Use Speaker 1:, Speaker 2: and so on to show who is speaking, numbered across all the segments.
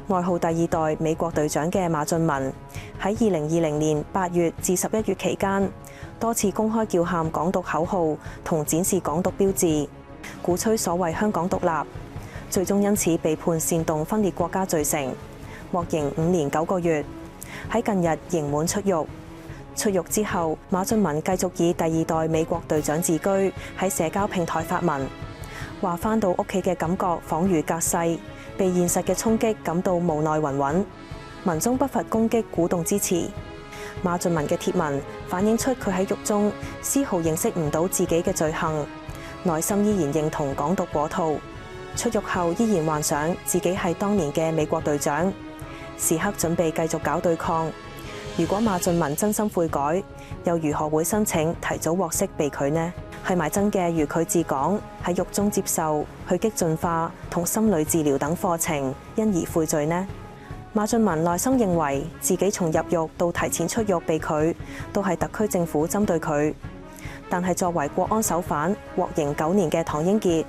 Speaker 1: 外號第二代美國隊長嘅馬俊文喺2020年8月至11月期間，多次公開叫喊港獨口號同展示港獨標誌，鼓吹所謂香港獨立，最終因此被判煽動分裂國家罪成，獲刑5年9個月。喺近日刑滿出獄。出獄之後，馬俊文繼續以第二代美國隊長自居，喺社交平台發文，話返到屋企嘅感覺恍如隔世，被現實嘅衝擊感到無奈雲雲。文中不乏攻擊、鼓動之詞。馬俊文嘅貼文反映出佢喺獄中絲毫認識唔到自己嘅罪行，內心依然認同港獨果兔。出獄後依然幻想自己係當年嘅美國隊長，時刻準備繼續搞對抗。如果馬俊文真心悔改，又如何會申請提早獲釋被拒呢？係咪真嘅如佢自講，喺獄中接受去激進化同心理治療等課程，因而悔罪呢？馬俊文內心認為自己從入獄到提前出獄被拒，都係特區政府針對佢。但係作為國安首犯獲刑9年嘅唐英傑，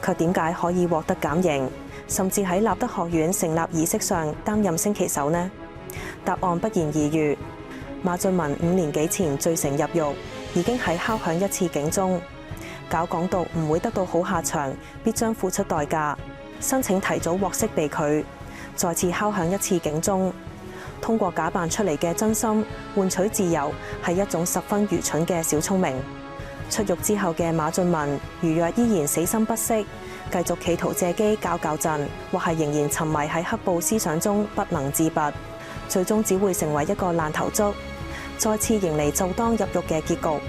Speaker 1: 卻點解可以獲得減刑，甚至喺立德學院成立儀式上擔任升旗手呢？答案不言而喻。馬俊文5年幾前罪成入獄，已經喺敲響一次警鐘。搞港獨唔會得到好下場，必將付出代價。申請提早獲釋被拒，再次敲響一次警鐘。通過假扮出嚟嘅真心換取自由，係一種十分愚蠢嘅小聰明。出獄之後嘅馬俊文，如若依然死心不息，繼續企圖借機搞震，或係仍然沉迷喺黑暴思想中不能自拔，最終只會成為一個爛頭粥，再次迎嚟就當入獄嘅結局。